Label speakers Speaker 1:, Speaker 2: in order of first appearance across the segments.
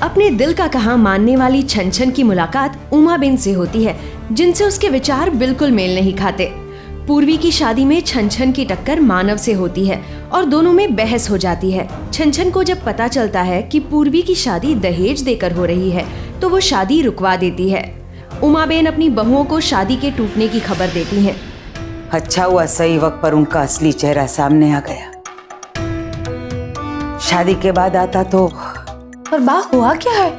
Speaker 1: अपने दिल का कहा मानने वाली छन छन की मुलाकात उमाबेन से होती है, जिनसे उसके विचार बिल्कुल मेल नहीं खाते। पूर्वी की शादी में छन छन की टक्कर मानव से होती है और दोनों में बहस हो जाती है। छन छन को जब पता चलता है कि पूर्वी की शादी दहेज देकर हो रही है तो वो शादी रुकवा देती है। उमाबेन अपनी बहुओं को शादी के टूटने की खबर देती हैं।
Speaker 2: अच्छा हुआ सही वक्त पर उनका असली चेहरा सामने आ गया। शादी के बाद आता तो।
Speaker 3: पर बा हुआ क्या है?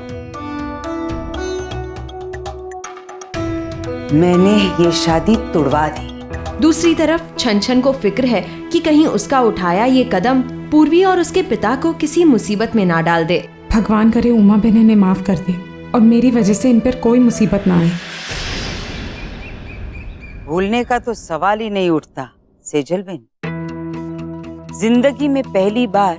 Speaker 2: मैंने ये शादी तुड़वा दी।
Speaker 1: दूसरी तरफ छन छन को फिक्र है कि कहीं उसका उठाया ये कदम पूर्वी और उसके पिता को किसी मुसीबत में ना डाल दे।
Speaker 4: भगवान करे उमाबेन इन्हें माफ कर दे और मेरी वजह से इन पर कोई मुसीबत ना आए।
Speaker 2: भूलने का तो सवाल ही नहीं उठता सेजल बेन। जिंदगी में पहली बार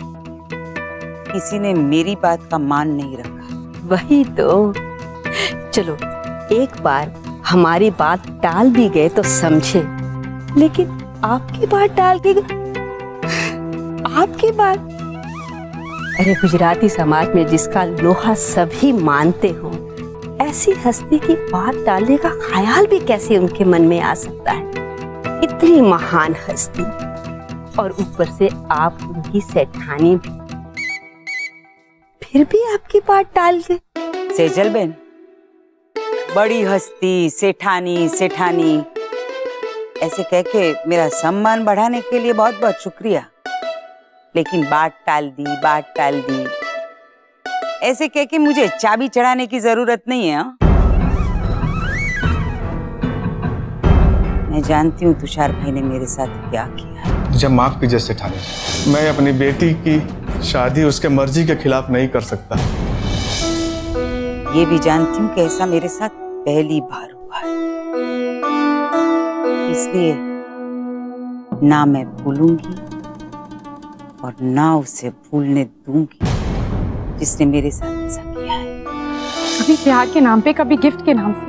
Speaker 2: किसी ने मेरी बात का मान नहीं रखा।
Speaker 5: वही तो। चलो एक बार हमारी बात टाल भी गए तो समझे, लेकिन आपकी बात टाल के आपकी बात। अरे गुजराती समाज में जिसका लोहा सभी मानते हो, ऐसी हस्ती की बात टालने का ख्याल भी कैसे उनके मन में आ सकता है? इतनी महान हस्ती और ऊपर से आप उनकी सेठानी भी, फिर भी आपकी बात टाल गए।
Speaker 2: सेजल बेन, बड़ी हस्ती सेठानी सेठानी ऐसे कह के मेरा सम्मान बढ़ाने के लिए बहुत बहुत शुक्रिया, लेकिन बात टाल दी ऐसे कह के मुझे चाबी चढ़ाने की जरूरत नहीं है। मैं जानती हूँ तुषार भाई ने मेरे साथ क्या किया है।
Speaker 6: मुझे माफ कीजिए सेठानी, मैं अपनी बेटी की शादी उसके मर्जी के खिलाफ नहीं कर सकता।
Speaker 2: ये भी जानती हूँ कि ऐसा मेरे साथ पहली बार हुआ है, इसलिए ना मैं भूलूंगी और ना उसे भूलने दूंगी जिसने मेरे साथ ऐसा किया है।
Speaker 4: कभी प्यार के नाम पे, कभी गिफ्ट के नाम से,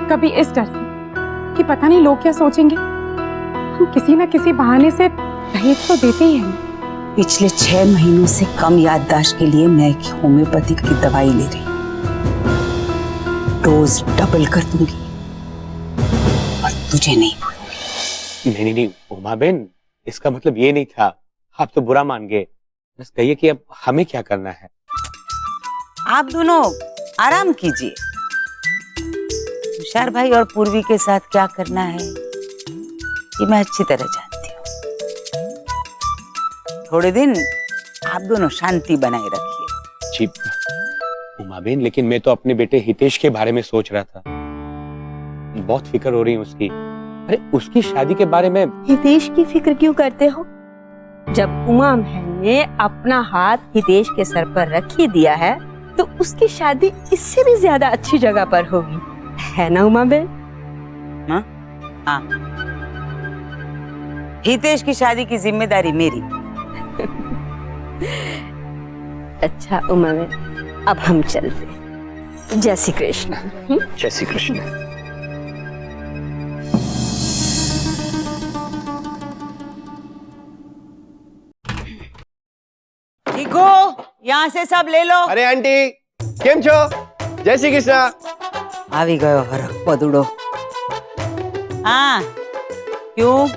Speaker 4: कभी इस डर से कि पता नहीं लोग क्या सोचेंगे। हम किसी ना किसी बहाने से दहेज तो देते ही हैं।
Speaker 2: पिछले 6 महीनों से कम याददाश्त के लिए मैं एक होम्योपैथिक की दवाई ले रही हूँ। डोज डबल कर दूंगी और तुझे नहीं भूलूंगी।
Speaker 7: नहीं उमाबेन, इसका मतलब ये नहीं था, आप तो बुरा मान गए। बस कहिए कि अब हमें क्या करना है।
Speaker 2: आप दोनों आराम कीजिए। तुषार भाई और पूर्वी के साथ क्या करना है ये मैं अच्छी तरह जानती हूँ। थोड़े दिन आप दोनों शांति बनाए रखिए।
Speaker 7: जी उमाबेन, लेकिन मैं तो अपने बेटे हितेश के बारे में सोच रहा था। बहुत फिक्र हो रही है उसकी। अरे उसकी शादी के बारे में।
Speaker 5: हितेश की फिक्र क्यों करते हो? जब उमा बहन ने अपना हाथ हितेश के सर पर रख ही दिया है तो उसकी शादी इससे भी ज्यादा अच्छी जगह पर होगी, है ना उमा बहन?
Speaker 2: हाँ, हितेश की शादी की जिम्मेदारी मेरी।
Speaker 5: अच्छा उमा बहन, अब हम चलते। जय श्री कृष्ण।
Speaker 7: जय श्री कृष्ण।
Speaker 2: ठीक हो, यहाँ से सब ले लो।
Speaker 8: अरे आंटी केम छो? जय श्री कृष्ण।
Speaker 2: आवी गयो हरख पदुड़ो। हाँ, क्यों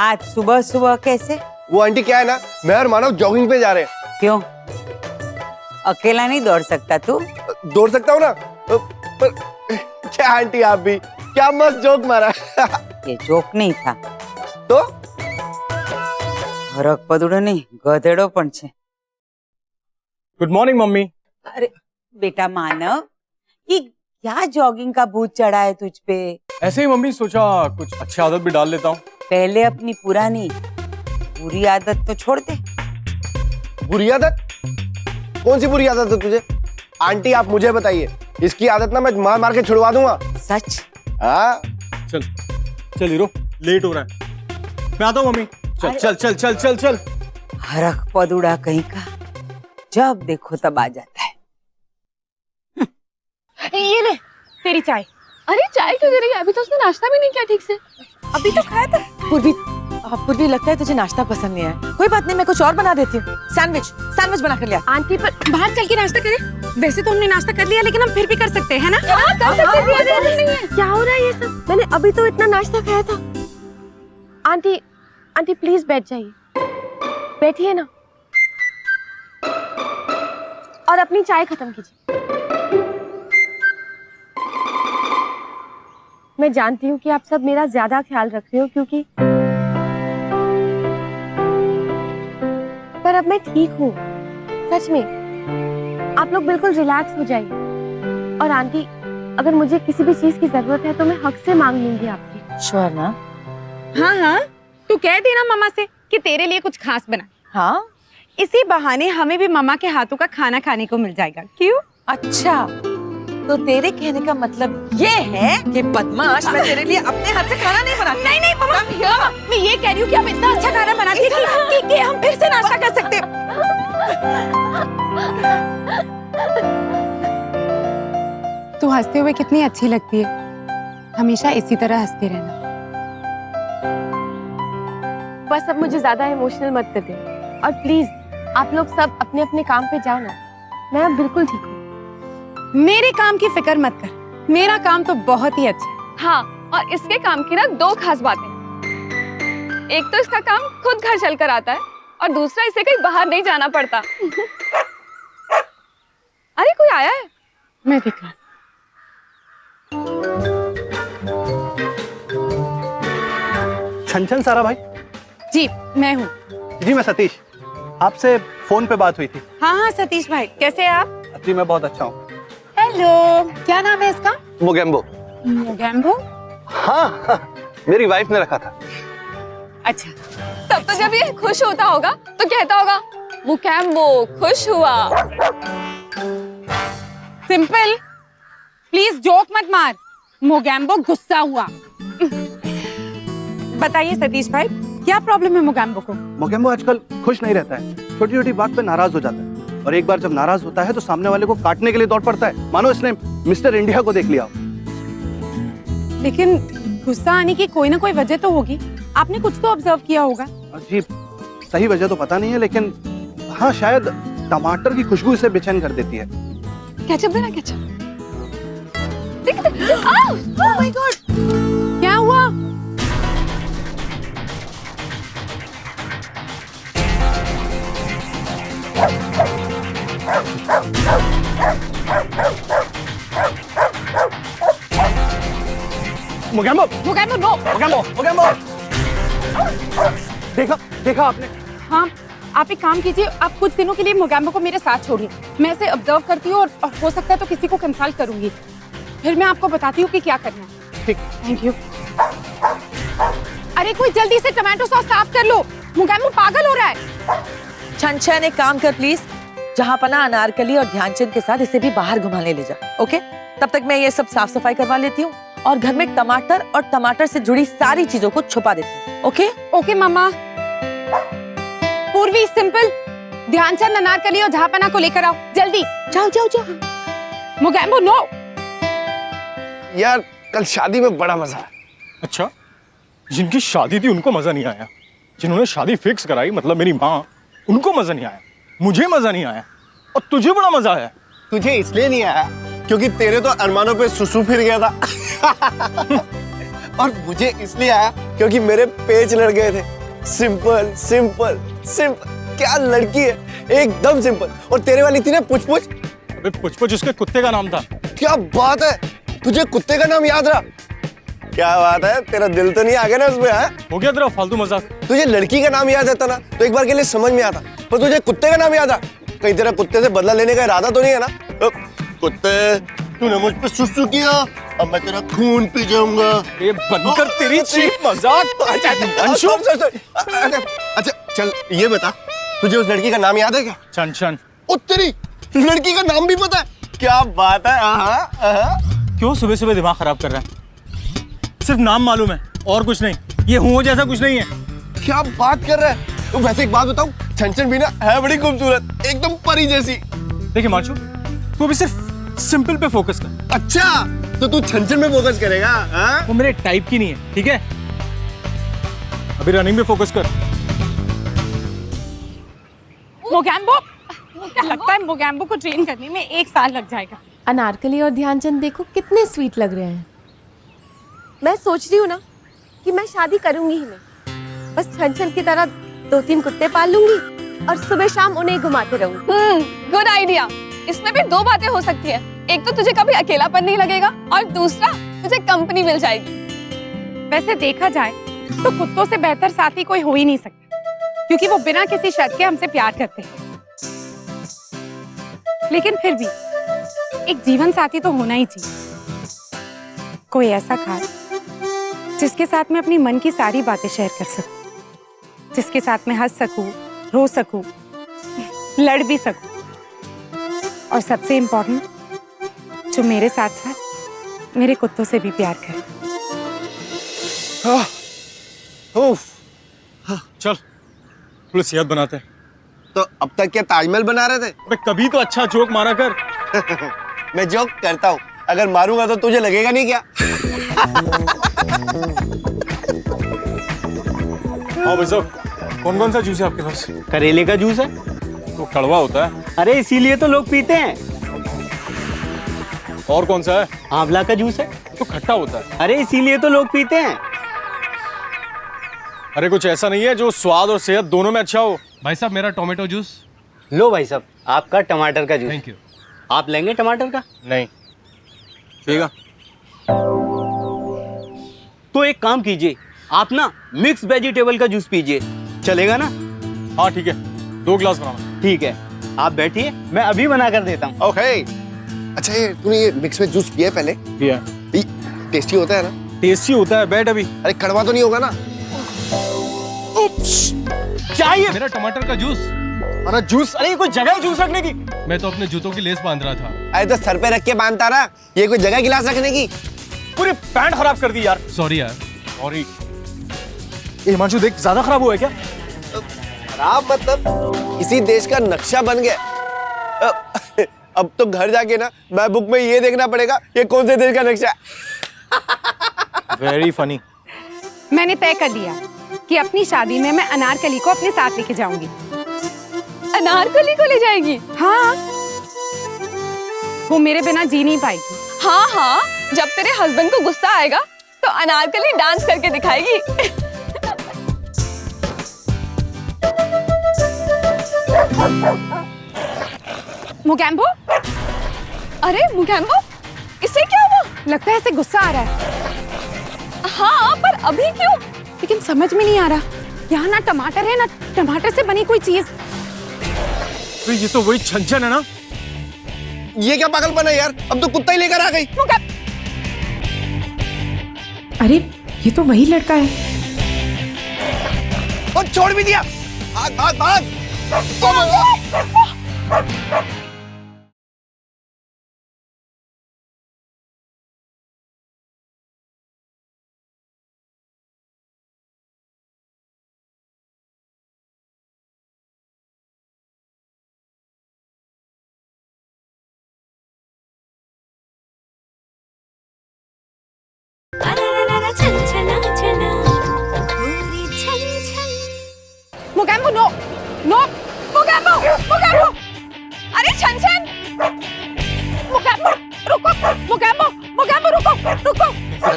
Speaker 2: आज सुबह सुबह कैसे?
Speaker 8: वो आंटी क्या है ना, मैं और मानव जॉगिंग पे जा रहे हैं।
Speaker 2: क्यों, अकेला नहीं दौड़ सकता तू?
Speaker 8: दौड़ सकता हूँ ना, पर क्या आंटी आप भी क्या मस्त जोक मारा।
Speaker 2: ये जोक नहीं था
Speaker 8: तो
Speaker 2: हरख पदुड़ो नहीं, गधेड़ो पण छे।
Speaker 9: Good morning mummy.
Speaker 2: अरे बेटा मानव, ये क्या जॉगिंग का भूत चढ़ा है तुझ पे?
Speaker 9: ऐसे ही मम्मी, सोचा कुछ अच्छी आदत भी डाल लेता हूँ।
Speaker 2: पहले अपनी पुरानी बुरी आदत तो छोड़ दे।
Speaker 8: बुरी आदत? कौन सी बुरी आदत है तुझे? आंटी आप मुझे बताइए, इसकी आदत ना मैं मार मार के छुड़वा दूंगा।
Speaker 2: सच?
Speaker 8: हाँ
Speaker 9: चल चल हीरो, लेट हो रहा है। मैं आता हूँ मम्मी। चल चल चल चल चल चल।
Speaker 2: हरख पदुड़ा कहीं का, जब देखो तब आ जाता है।
Speaker 3: ये ले तेरी चाय। अरे चाय क्यों दे रही है? अभी तो उसने नाश्ता भी नहीं किया ठीक से। अभी तो खाया था। पूर्वी पूर्वी लगता है तुझे नाश्ता पसंद नहीं आया। कोई बात नहीं, मैं कुछ और बना देती हूँ। सैंडविच बना कर लिया।
Speaker 4: आंटी पर बाहर चल के नाश्ता करें। वैसे तो हमने नाश्ता कर लिया लेकिन हम फिर भी कर सकते हैं, है ना?
Speaker 3: क्या हो रहा है ये सब? मैंने अभी तो इतना नाश्ता खाया था। आंटी प्लीज बैठ जाइए, बैठिए ना, और अपनी चाय खत्म कीजिए। मैं जानती हूँ कि आप सब मेरा ज्यादा ख्याल रख रहे हो क्योंकि पर अब मैं ठीक हूँ, सच में। आप लोग बिल्कुल रिलैक्स हो जाइए। और आंटी, अगर मुझे किसी भी चीज की जरूरत है तो मैं हक से मांग लूंगी आपसे।
Speaker 2: श्योर ना?
Speaker 4: हाँ, तू कह देना मम्मा से कि तेरे लिए कुछ खास बना।
Speaker 3: हाँ,
Speaker 4: इसी बहाने हमें भी मम्मा के हाथों का खाना खाने को मिल जाएगा। क्यों?
Speaker 3: अच्छा, तो तेरे कहने का मतलब ये है कि बदमाश, मैं तेरे लिए अपने हाथ से खाना नहीं बनाती।
Speaker 4: नहीं मम्मा, मैं ये कह रही हूँ कि हम इतना अच्छा खाना बनाती हैं कि हम फिर से नाश्ता कर सकते हैं। तू हंसते हुए कितनी अच्छी लगती है। हमेशा इसी तरह हंसते रहना।
Speaker 3: बस अब मुझे ज्यादा इमोशनल मत कर दे, और प्लीज आप लोग सब अपने अपने काम पे जाओ ना। मैं अब बिल्कुल ठीक हूँ।
Speaker 4: मेरे काम की फिक्र मत कर, मेरा काम तो बहुत ही अच्छा है।
Speaker 10: हाँ, और इसके काम की ना दो खास बातें हैं। एक तो इसका काम खुद घर चलकर आता है, और दूसरा इसे कहीं बाहर नहीं जाना पड़ता। अरे कोई आया है?
Speaker 4: मैं दिखा।
Speaker 9: छन सारा भाई।
Speaker 4: जी मैं हूँ।
Speaker 9: जी मैं सतीश, आपसे फोन पे बात हुई थी।
Speaker 4: हाँ सतीश भाई, कैसे हैं आप?
Speaker 9: जी मैं बहुत अच्छा हूँ।
Speaker 4: हेलो, क्या नाम है इसका?
Speaker 9: मोगेम्बो।
Speaker 4: मोगेम्बो?
Speaker 9: हाँ, मेरी वाइफ ने रखा था।
Speaker 4: अच्छा,
Speaker 10: तब तो जब ये खुश होता होगा तो कहता होगा मुकेम्बो खुश हुआ।
Speaker 4: सिंपल, प्लीज जोक मत मार। मोगेम्बो गुस्सा हुआ। बताइए सतीश भाई, क्या प्रॉब्लम है मोगेम्बो को?
Speaker 11: मोगेम्बो आजकल खुश नहीं रहता है, छोटी छोटी बात पे नाराज हो जाता है, और एक बार जब नाराज होता है तो सामने वाले को काटने के लिए दौड़ पड़ता है, मानो इसने मिस्टर इंडिया को देख लिया हो।
Speaker 4: लेकिन गुस्सा आने की कोई ना कोई वजह तो होगी। आपने कुछ तो ऑब्जर्व किया होगा।
Speaker 11: जी सही वजह तो पता नहीं है, लेकिन हाँ शायद टमाटर की खुशबू इसे बेचैन कर देती है।
Speaker 10: केचप देना, केचप।
Speaker 4: ओह माय गॉड, क्या हुआ?
Speaker 9: मोगेम्बो,
Speaker 4: मोगेम्बो नो।
Speaker 9: मोगेम्बो। देखा आपने?
Speaker 4: हाँ, आप एक काम कीजिए, आप कुछ दिनों के लिए मोगेम्बो को मेरे साथ छोड़िए। मैं इसे ऑब्जर्व करती हूँ और हो सकता है तो किसी को कंसल्ट करूंगी, फिर मैं आपको बताती हूँ कि क्या करना है।
Speaker 9: ठीक,
Speaker 4: थैंक यू। अरे कोई जल्दी से टमाटो सॉस साफ कर लो, मोगेम्बो पागल हो रहा है।
Speaker 3: छन एक काम कर प्लीज, जहाँ पना अनारकली और ध्यानचंद के साथ इसे भी बाहर घुमाने ले जा। ओके, तब तक मैं ये सब साफ सफाई करवा लेती हूँ और घर में टमाटर और टमाटर से जुड़ी सारी चीजों को छुपा देती हूँ। ओके
Speaker 4: ओके मम्मा। पूर्वी, सिंपल, ध्यानचंद, अनारकली और जहापना को लेकर आओ जल्दी।
Speaker 3: जाओ जाओ जाओ।
Speaker 4: मोगेम्बो नो।
Speaker 8: यार कल शादी में बड़ा मजा है।
Speaker 9: अच्छा, जिनकी शादी थी उनको मजा नहीं आया, जिन्होंने शादी फिक्स कराई मतलब मेरी माँ, उनको मजा नहीं आया, मुझे मजा नहीं आया, और तुझे बड़ा मजा आया।
Speaker 8: तुझे इसलिए नहीं आया क्योंकि तेरे तो अरमानों पे सुसु फिर गया था। और मुझे इसलिए आया क्योंकि मेरे पेच लड़ गए थे। सिंपल सिंपल सिंपल, क्या लड़की है, एकदम सिंपल। और तेरे वाली थी ना पुछ पुछ।
Speaker 9: अबे पुछ पुछ उसके कुत्ते का नाम था।
Speaker 8: क्या बात है, तुझे कुत्ते का नाम याद रहा? क्या बात है, तेरा दिल तो नहीं आ गया ना उसमें? है
Speaker 9: हो गया तेरा फालतू मजाक।
Speaker 8: तुझे लड़की का नाम याद रहता ना तो एक बार के लिए समझ में आता, पर तुझे कुत्ते का नाम याद आ, कहीं तेरा कुत्ते से बदला लेने का इरादा तो नहीं है ना? कुत्ते, तूने मुझ पे सुसु किया, अब मैं तेरा खून पी जाऊंगा।
Speaker 9: ये बनकर तेरी चीप मजाक। अंशु,
Speaker 8: अच्छा चल ये बता, तुझे उस लड़की का नाम याद है क्या?
Speaker 9: छन छन।
Speaker 8: ओ तेरी लड़की का नाम भी पता है? क्या बात है।
Speaker 9: क्यों सुबह सुबह दिमाग खराब कर रहा है? सिर्फ नाम मालूम है और कुछ नहीं, ये हूँ जैसा कुछ नहीं है।
Speaker 8: क्या बात कर रहा है? तो वैसे एक बात बताऊं, छन भी ना है बड़ी खूबसूरत, एकदम परी जैसी।
Speaker 9: देखिए मार्शु, तू अभी सिर्फ सिंपल पे फोकस कर।
Speaker 8: अच्छा, तो तू छन में फोकस करेगा? हाँ?
Speaker 9: वो मेरे टाइप की नहीं है, ठीक है? अभी रनिंग में फोकस कर।
Speaker 4: मोगैम्बो, लगता है मोगैम्बो को ट्रेन करने में 1 साल लग जाएगा।
Speaker 12: अनारकली और ध्यानचंद देखो कितने स्वीट लग रहे हैं।
Speaker 13: मैं सोच रही हूँ ना कि मैं शादी करूंगी ही नहीं, बस छन छन की तरह 2-3 कुत्ते पाल लूंगी और सुबह शाम उन्हें घुमाते रहूंगी।
Speaker 10: Good idea. इसमें भी 2 बातें हो सकती है, एक तो तुझे कभी अकेलापन नहीं लगेगा और दूसरा तुझे कंपनी मिल जाएगी।
Speaker 4: वैसे देखा जाए तो कुत्तों से बेहतर साथी कोई हो ही नहीं सकता, क्योंकि वो बिना किसी शर्त के हमसे प्यार करते हैं। लेकिन फिर भी एक जीवन साथी तो होना ही चाहिए, कोई ऐसा खास जिसके साथ मैं अपनी मन की सारी बातें शेयर कर सकूं, जिसके साथ मैं हंस सकूं, रो सकूं, लड़ भी सकूं, और सबसे इम्पोर्टेंट जो मेरे साथ साथ मेरे कुत्तों से भी प्यार करे।
Speaker 9: चल थोड़ी सेहत बनाते हैं।
Speaker 8: तो अब तक क्या ताजमहल बना रहे थे?
Speaker 9: अबे कभी तो अच्छा जोक मारा कर।
Speaker 8: मैं जोक करता हूँ, अगर मारूंगा तो तुझे लगेगा नहीं क्या?
Speaker 9: हाँ भाई साहब, कौन कौन सा जूस है आपके पास?
Speaker 11: करेले का जूस है।
Speaker 9: तो कड़वा होता है।
Speaker 11: अरे इसीलिए तो लोग पीते हैं।
Speaker 9: और कौन सा है?
Speaker 11: आंवला का जूस है।
Speaker 9: तो खट्टा होता है।
Speaker 11: अरे इसीलिए तो लोग पीते हैं।
Speaker 9: अरे कुछ ऐसा नहीं है जो स्वाद और सेहत दोनों में अच्छा हो?
Speaker 14: भाई साहब मेरा टोमेटो जूस।
Speaker 11: लो भाई साहब आपका टमाटर का जूस।
Speaker 14: Thank you.
Speaker 11: आप लेंगे टमाटर का?
Speaker 9: नहीं। ठीक है।
Speaker 11: तो एक काम कीजिए, आप ना मिक्स वेजिटेबल का जूस पीजिए, चलेगा ना?
Speaker 9: हाँ ठीक है, 2 गिलास बनाना।
Speaker 11: ठीक है, आप बैठिए, मैं अभी बना कर देता हूँ।
Speaker 8: ओके। अच्छा ये तूने ये मिक्स में जूस पिया है पहले?
Speaker 9: पिया।
Speaker 8: टेस्टी होता है ना?
Speaker 9: टेस्टी होता है, बैठ अभी।
Speaker 8: अरे कड़वा तो नहीं होगा ना?
Speaker 14: चाहिए मेरा टमाटर का जूस।
Speaker 9: अरे जूस, अरे ये कोई जगह है जूस रखने की?
Speaker 14: मैं तो अपने जूतों की लेस बांध रहा था।
Speaker 8: अरे तो सर पे रख के बांधता रहा, ये कोई जगह गिलास रखने की?
Speaker 9: पूरी पैंट खराब कर दी यार।
Speaker 14: सॉरी यार।
Speaker 9: सॉरी। ये हिमांशु देख, ज्यादा खराब हुआ है क्या?
Speaker 8: खराब मतलब किसी देश का नक्शा बन गया। अब तो घर जाके ना मैं बुक में ये देखना पड़ेगा ये कौन से देश का नक्शा है।
Speaker 9: Very funny.
Speaker 4: मैंने तय कर लिया कि अपनी शादी में मैं अनारकली को अपने साथ लेके जाऊंगी।
Speaker 10: अनारकली को ले जाएगी?
Speaker 4: हाँ, वो मेरे बिना जी नहीं पाएगी।
Speaker 10: हाँ हाँ, जब तेरे हस्बैंड को गुस्सा आएगा तो अनारकली डांस करके दिखाएगी।
Speaker 4: मोगैम्बो?
Speaker 10: अरे मोगैम्बो, इसे क्या हुआ?
Speaker 4: लगता है इसे गुस्सा आ रहा है।
Speaker 10: हाँ, पर अभी क्यों?
Speaker 4: लेकिन समझ में नहीं आ रहा, यहाँ ना टमाटर है ना टमाटर से बनी कोई चीज।
Speaker 9: तो ये तो वही छंछन है ना?
Speaker 8: ये क्या पागलपन है यार, अब तो कुत्ता ही लेकर आ गई।
Speaker 4: अरे ये तो वही लड़का है।
Speaker 8: और छोड़ भी दिया। भाग भाग भाग।
Speaker 4: मोगैम्बो नो नो, मोगैम्बो मोगैम्बो,
Speaker 10: अरे छनछन,
Speaker 4: मोगैम्बो रुको, मोगैम्बो मोगैम्बो रुको रुको।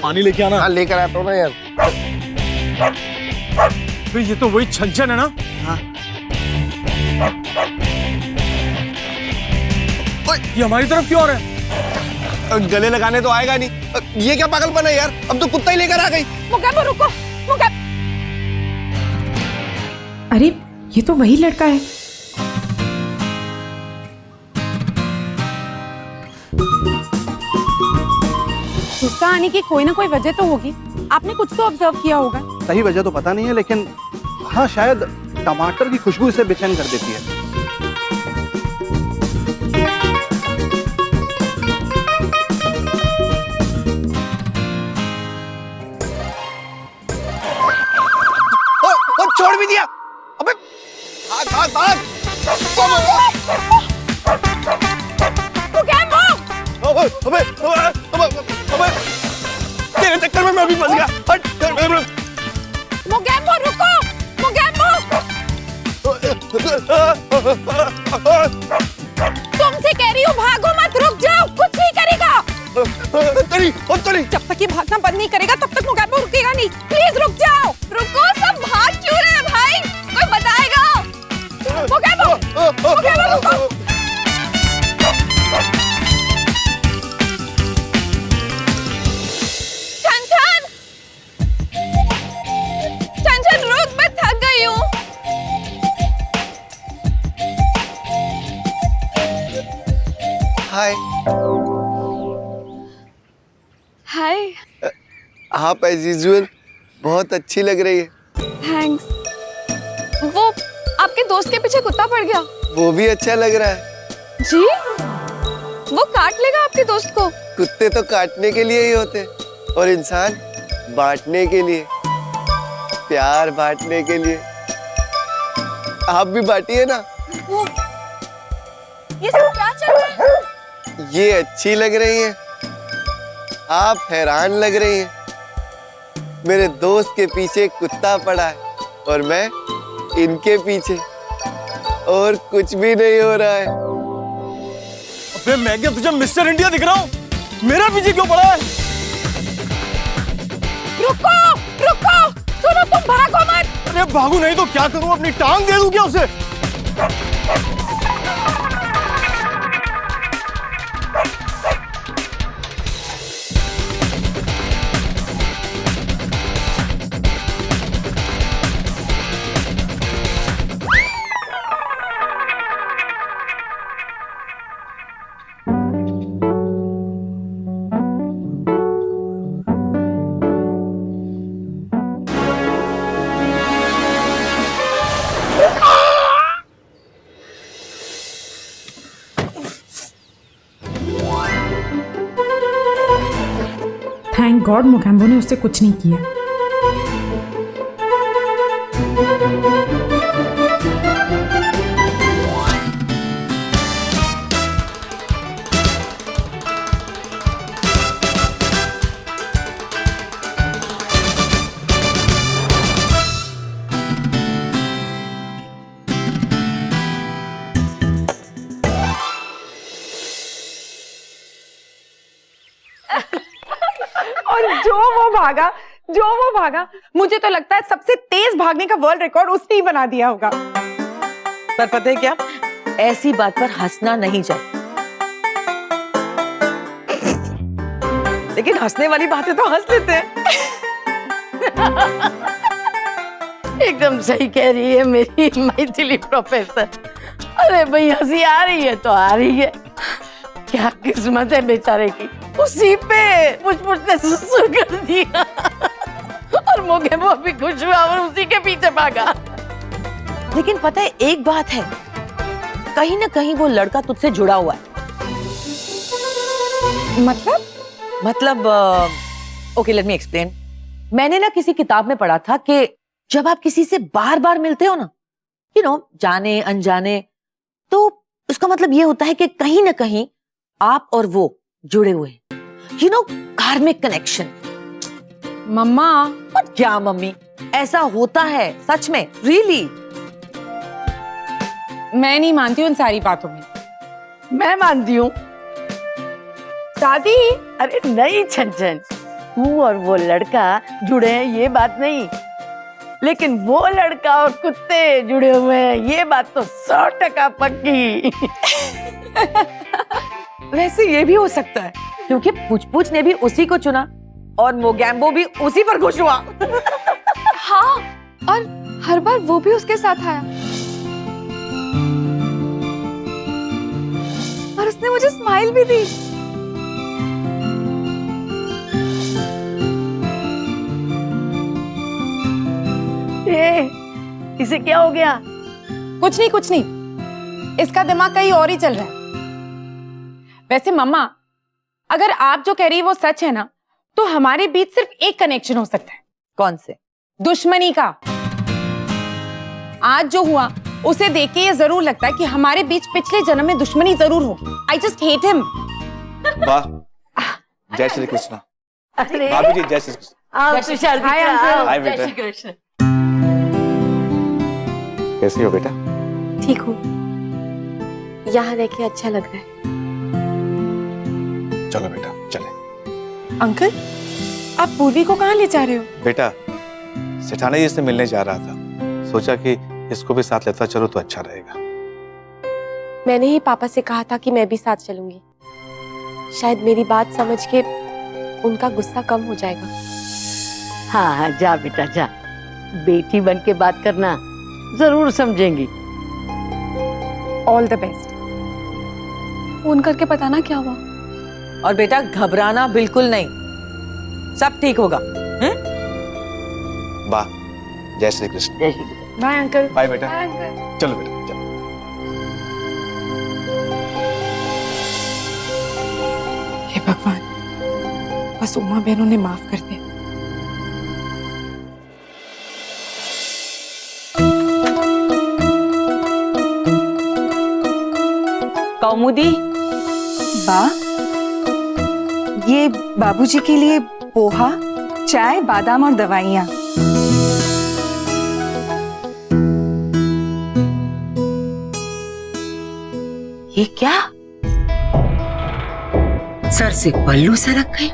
Speaker 9: पानी लेके आना।
Speaker 8: हाँ लेकर आता हूँ ना यार।
Speaker 9: तो ये तो वही छंछन है ना?
Speaker 8: हाँ।
Speaker 9: ये हमारी तरफ क्यों आ रहा है?
Speaker 8: गले लगाने तो आएगा नहीं। ये क्या पागलपन है यार, अब तो कुत्ता ही लेकर आ गई।
Speaker 4: मोगैम्बो रुको, मोगैम्बो। अरे ये तो वही लड़का है। गुस्सा आने की कोई ना कोई वजह तो होगी, आपने कुछ तो ऑब्जर्व किया होगा।
Speaker 11: सही वजह तो पता नहीं है, लेकिन हाँ शायद टमाटर की खुशबू इसे बेचैन कर देती है।
Speaker 8: छोड़ भी दिया। अबे भाग भाग भाग। अबे तेरे चक्कर में मैं भी फंस गया।
Speaker 4: मोगैम्बो रुको। तुमसे कह रही हूँ भागो मत, रुक जाओ, कुछ नहीं करेगा। जब तक ये भागना बंद नहीं करेगा तब तक मोगैम्बो रुकेगा नहीं। प्लीज रुक जाओ।
Speaker 10: रुको, सब भाग क्यों रहे हैं भाई? कोई बताएगा?
Speaker 4: मोगैम्बो, मोगैम्बो रुको।
Speaker 10: छन रुक, मैं थक गई हूँ।
Speaker 8: हाय।
Speaker 10: हाय।
Speaker 8: आप एज यूजुअल बहुत अच्छी लग रही है।
Speaker 10: थैंक्स। वो आपके दोस्त के पीछे कुत्ता पड़ गया।
Speaker 8: वो भी अच्छा लग रहा है।
Speaker 10: जी? वो काट लेगा आपके दोस्त को?
Speaker 8: कुत्ते तो काटने के लिए ही होते और इंसान बांटने के लिए, प्यार बांटने के लिए। आप भी बांटिए ना।
Speaker 10: ये सब क्या चल रहा है?
Speaker 8: ये अच्छी लग रही है, आप हैरान लग रही हैं। मेरे दोस्त के पीछे कुत्ता पड़ा है और मैं इनके पीछे, और कुछ भी नहीं हो रहा है।
Speaker 9: अबे मैं क्या तुझे मिस्टर इंडिया दिख रहा हूँ? मेरा पीछे क्यों पड़ा है?
Speaker 4: रुको, रुको, सुनो, तुम भागो मत।
Speaker 9: अरे भागू नहीं तो क्या करूँ? अपनी टांग दे दूं क्या उसे?
Speaker 4: थैंक गॉड मोगैम्बो ने उससे कुछ नहीं किया।
Speaker 15: और जो वो भागा, मुझे तो लगता है सबसे तेज भागने का वर्ल्ड रिकॉर्ड उसने ही बना दिया होगा।
Speaker 3: पर पता है क्या, ऐसी बात पर हंसना नहीं चाहिए, लेकिन हंसने वाली बातें तो हंस लेते हैं।
Speaker 5: एकदम सही कह रही है मेरी मैथिली प्रोफेसर। अरे भाई हंसी आ रही है तो आ रही है, क्या किस्मत है बेचारे की, उसी पे मुझ ने सुसु कर दिया और मोगैम्बो भी खुश हुआ और उसी के पीछे भागा।
Speaker 3: लेकिन पता है एक बात है, कहीं ना कहीं वो लड़का तुझसे जुड़ा हुआ है। मतलब ओके, लेट मी एक्सप्लेन। मैंने ना किसी किताब में पढ़ा था कि जब आप किसी से बार बार मिलते हो ना, जाने अनजाने, तो उसका मतलब ये होता है कि कहीं ना कहीं आप और वो जुड़े हुए हैं। Karmic connection.
Speaker 15: मम्मा।
Speaker 3: और क्या मम्मी, ऐसा होता है सच में, रियली।
Speaker 15: मैं नहीं मानती उन सारी बातों में।
Speaker 5: मैं मानती हूँ
Speaker 15: दादी।
Speaker 5: अरे नहीं छन, तू और वो लड़का जुड़े हैं ये बात नहीं, लेकिन वो लड़का और कुत्ते जुड़े हुए हैं ये बात तो 100% पक्की।
Speaker 3: वैसे ये भी हो सकता है क्योंकि पूछ ने भी उसी को चुना और मोगैम्बो भी उसी पर खुश हुआ।
Speaker 10: हाँ, और हर बार वो भी उसके साथ आया और उसने मुझे स्माइल भी दी।
Speaker 5: इसे क्या हो गया?
Speaker 15: कुछ नहीं, इसका दिमाग कहीं और ही चल रहा है। वैसे मम्मा, अगर आप जो कह रही है वो सच है ना, तो हमारे बीच सिर्फ एक कनेक्शन हो सकता है।
Speaker 3: कौन से?
Speaker 15: दुश्मनी का। आज जो हुआ उसे देख के ये जरूर लगता है कि हमारे बीच पिछले जन्म में दुश्मनी जरूर होगी। I just hate him.
Speaker 6: वाह, जय श्री कृष्ण। भाभी जी, जय श्री कृष्ण।
Speaker 5: हाय
Speaker 6: हाय बेटा। कैसी हो बेटा?
Speaker 13: ठीक हूँ, यहाँ रह के अच्छा लग रहा है।
Speaker 6: चलो बेटा चले।
Speaker 15: अंकल, आप पूर्वी को कहाँ ले जा रहे हो?
Speaker 6: बेटा सेठानी जी से मिलने जा रहा था, सोचा कि इसको भी साथ लेता चलो तो अच्छा रहेगा।
Speaker 13: मैंने ही पापा से कहा था कि मैं भी साथ चलूंगी, शायद मेरी बात समझ के उनका गुस्सा कम हो जाएगा।
Speaker 5: हाँ हाँ जा बेटा जा, बेटी बन के बात करना, जरूर समझेंगी।
Speaker 15: All the best.
Speaker 10: फोन करके बताना क्या हुआ।
Speaker 3: और बेटा घबराना बिल्कुल नहीं, सब ठीक होगा।
Speaker 6: वाह, जय श्री कृष्ण।
Speaker 5: जय Shri Krishna.
Speaker 15: Bye uncle.
Speaker 6: Bye बेटा।
Speaker 10: Bye uncle.
Speaker 6: चलो बेटा चलो।
Speaker 15: हे भगवान, बस उमा बहनों ने माफ कर दे।
Speaker 2: कौमुदी,
Speaker 15: बा, ये बाबूजी के लिए पोहा, चाय, बादाम और दवाइयाँ।
Speaker 2: ये क्या? सर से पल्लू सरक गए।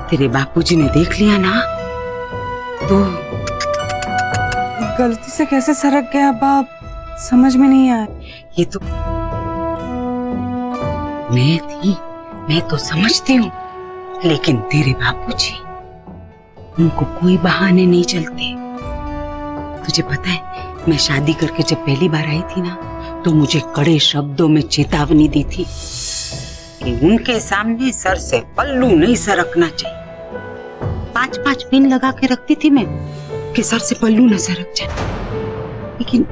Speaker 2: तेरे बापूजी ने देख लिया ना तो
Speaker 15: गलती से कैसे सरक गया बाप, समझ में नहीं आया।
Speaker 2: ये तो मैं तो समझती हूँ, लेकिन तेरे बापूजी, उनको कोई बहाने नहीं चलते। तुझे पता है, मैं शादी करके जब पहली बार आई थी ना, तो मुझे कड़े शब्दों में चेतावनी दी थी कि उनके सामने सर से पल्लू नहीं सरकना चाहिए। 5-5 पिन लगा के रखती थी मैं कि सर से पल्लू न सरक जाए, लेकिन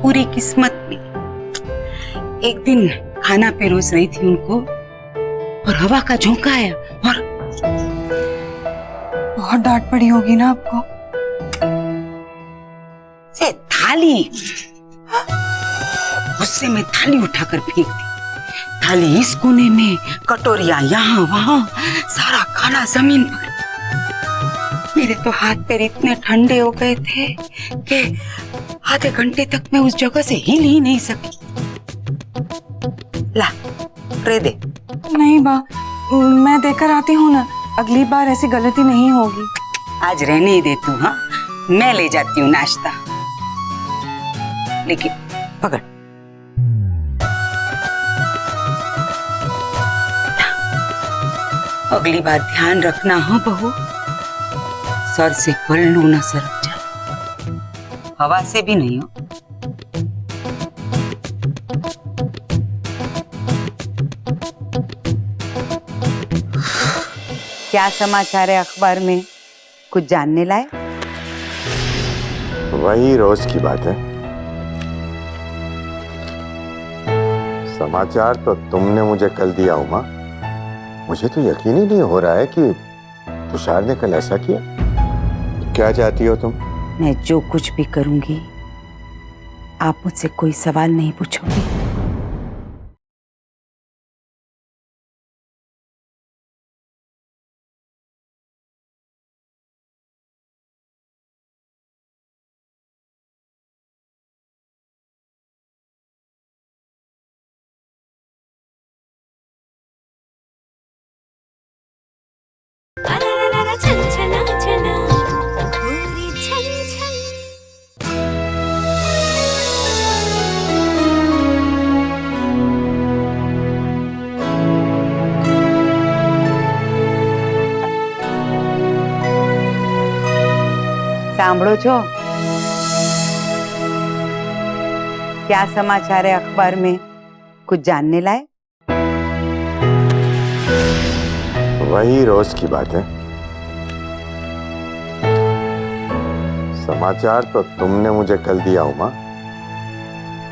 Speaker 2: पूरी किस्मत में एक दिन खाना परोस रही थी उनको और हवा का झोंका आया और
Speaker 15: बहुत डांट पड़ी होगी ना आपको।
Speaker 2: से थाली, गुस्से में थाली उठाकर फेंक दी। थाली इस कोने में, कटोरियां यहाँ वहां, सारा खाना जमीन पर। मेरे तो हाथ पैर इतने ठंडे हो गए थे कि आधे घंटे तक मैं उस जगह से हिल ही नहीं सकी। ला, ट्रे दे।
Speaker 15: नहीं बा, मैं देकर आती हूँ ना, अगली बार ऐसी गलती नहीं होगी।
Speaker 2: आज रहने ही दे तू। हाँ, मैं ले जाती हूँ नाश्ता, लेकिन पकड़। अगली बार ध्यान रखना हो बहू, सर से पल्लू न सरक जाए, हवा से भी नहीं हो। क्या समाचार है अखबार में, कुछ जानने लायक?
Speaker 8: वही रोज की बात है। समाचार तो तुमने मुझे कल दिया उमा, मुझे तो यकीन ही नहीं हो रहा है कि तुषार ने कल ऐसा किया। क्या चाहती हो तुम?
Speaker 2: मैं जो कुछ भी करूंगी, आप मुझसे कोई सवाल नहीं पूछोगे। સાંભળો છો? क्या समाचार है अखबार में, कुछ जानने लायक?
Speaker 8: वही रोज की बात है। समाचार तो तुमने मुझे कल दिया उमा,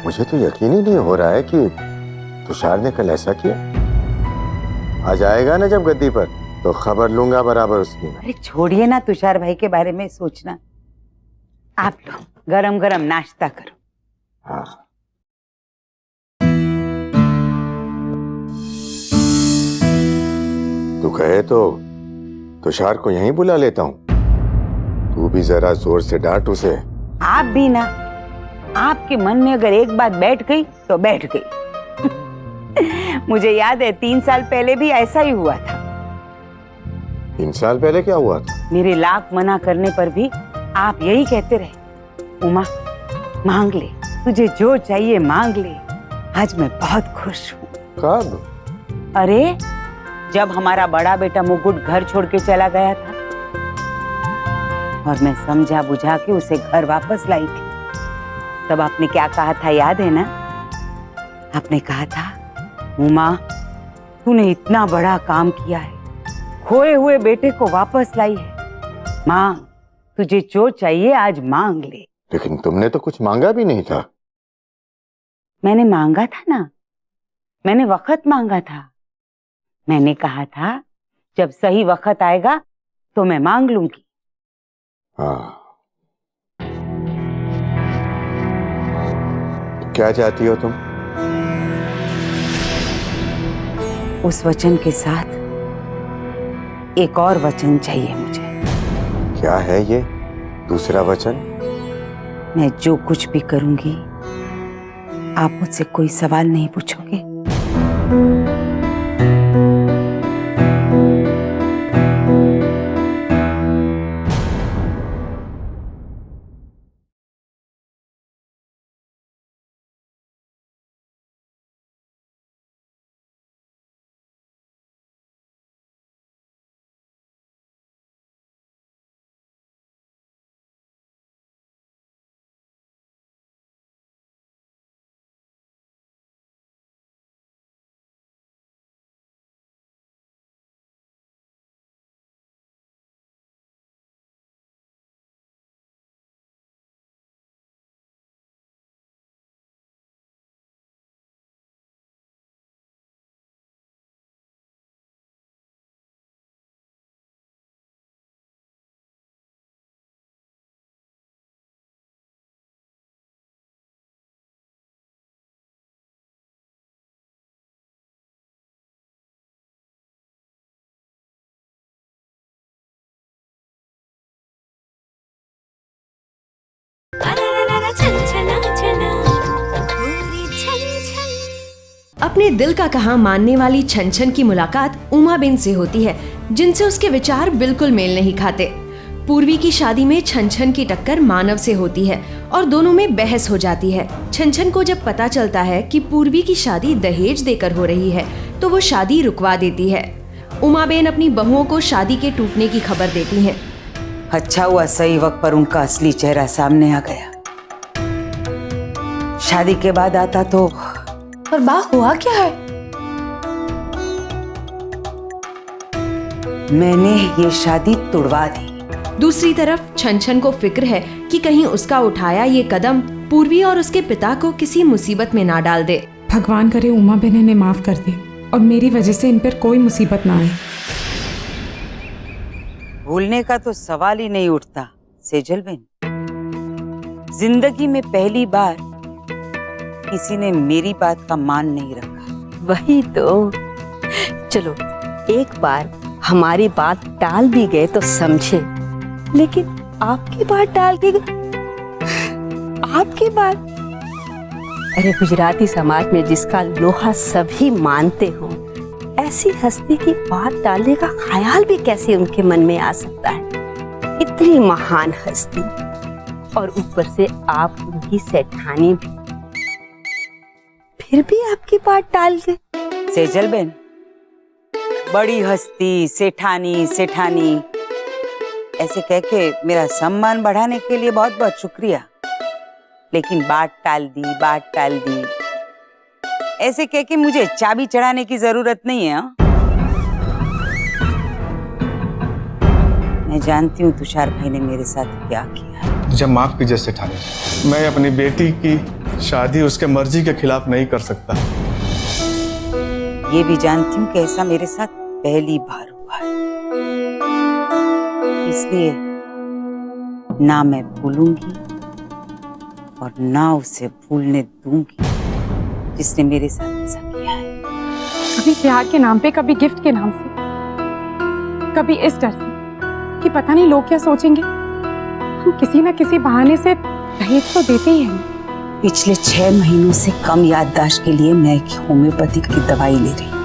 Speaker 8: मुझे तो यकीन ही नहीं हो रहा है कि तुषार ने कल ऐसा किया। आ जाएगा ना जब गद्दी पर, तो खबर लूंगा बराबर उसकी।
Speaker 2: अरे छोड़िए ना तुषार भाई के बारे में सोचना, आप लोग गरम गरम नाश्ता करो।
Speaker 8: हाँ। तू कहे तो
Speaker 16: तुषार को यहीं बुला लेता हूँ। तू भी जरा जोर से डांट उसे।
Speaker 2: आप भी ना, आपके मन में अगर एक बात बैठ गई तो बैठ गई। मुझे याद है 3 साल पहले भी ऐसा ही हुआ था।
Speaker 16: 3 साल पहले क्या हुआ था?
Speaker 2: मेरे लाख मना करने पर भी आप यही कहते रहे, उमा मांग ले, तुझे जो चाहिए मांग ले। आज मैं बहुत खुश हूँ।
Speaker 16: कब?
Speaker 2: अरे जब हमारा बड़ा बेटा मुकुट घर छोड़ के चला गया था और मैं समझा बुझा के उसे घर वापस लाई थी, तब आपने क्या कहा था याद है ना? आपने कहा था, उमा तूने इतना बड़ा काम किया है, खोए हुए बेटे को वापस लाई है, मांग, तुझे जो चाहिए आज मांग ले।
Speaker 16: लेकिन तुमने तो कुछ मांगा भी नहीं था।
Speaker 2: मैंने मांगा था ना, मैंने वक्त मांगा था। मैंने कहा था जब सही वक्त आएगा तो मैं मांग लूंगी।
Speaker 16: हाँ, तो क्या चाहती हो तुम?
Speaker 2: उस वचन के साथ एक और वचन चाहिए मुझे।
Speaker 16: क्या है ये दूसरा वचन?
Speaker 2: मैं जो कुछ भी करूंगी आप मुझसे कोई सवाल नहीं पूछोगे।
Speaker 1: अपने दिल का कहा मानने वाली छन छन की मुलाकात उमाबेन से होती है, जिनसे उसके विचार बिल्कुल मेल नहीं खाते। पूर्वी की शादी में छन छन की टक्कर मानव से होती है और दोनों में बहस हो जाती है। छन छन को जब पता चलता है कि पूर्वी की शादी दहेज देकर हो रही है तो वो शादी रुकवा देती है। उमाबेन अपनी बहुओं को शादी के टूटने की खबर देती हैं।
Speaker 2: अच्छा हुआ सही वक्त पर उनका असली चेहरा सामने आ गया। शादी के बाद आता तो।
Speaker 15: पर बा हुआ क्या है?
Speaker 2: मैंने ये शादी तुड़वा दी।
Speaker 1: दूसरी तरफ छन छन को फिक्र है कि कहीं उसका उठाया ये कदम पूर्वी और उसके पिता को किसी मुसीबत में ना डाल दे।
Speaker 4: भगवान करे उमा बेन इन्हें माफ कर दे और मेरी वजह से इन पर कोई मुसीबत ना आए।
Speaker 2: भूलने का तो सवाल ही नहीं उठता सेजल बेन। जिंदगी में पहली बार किसी ने मेरी बात का मान नहीं रखा।
Speaker 5: वही तो। चलो एक बार हमारी बात टाल भी गए तो समझे, लेकिन आपकी बात टाल के आपकी बात। अरे गुजराती समाज में जिसका लोहा सभी मानते हो, ऐसी हस्ती की बात टालने का ख्याल भी कैसे उनके मन में आ सकता है? इतनी महान हस्ती और ऊपर से आप उनकी सेठानी भी, फिर भी आपकी बात टाल गए।
Speaker 2: सेजल बेन, बड़ी हस्ती, सेठानी सेठानी ऐसे कह के मेरा सम्मान बढ़ाने के लिए बहुत बहुत शुक्रिया, लेकिन बात टाल दी। ऐसे कह के मुझे चाबी चढ़ाने की जरूरत नहीं है। मैं जानती हूँ तुषार भाई ने मेरे साथ क्या किया।
Speaker 6: जब माफ कीजिए सेठानी, मैं अपनी बेटी की शादी उसके मर्जी के खिलाफ नहीं कर सकता।
Speaker 2: ये भी जानती हूँ कि ऐसा मेरे साथ पहली बार हुआ है, इसलिए ना मैं भूलूंगी और ना उसे भूलने दूंगी जिसने मेरे साथ ऐसा किया है।
Speaker 15: कभी प्यार के नाम पे, कभी गिफ्ट के नाम से, कभी इस डर से
Speaker 4: कि पता नहीं लोग क्या सोचेंगे। हम किसी ना किसी बहाने से दहेज तो देते ही हैं।
Speaker 2: पिछले 6 महीनों से कम याददाश्त के लिए मैं एक होम्योपैथिक की दवाई ले रही हूँ।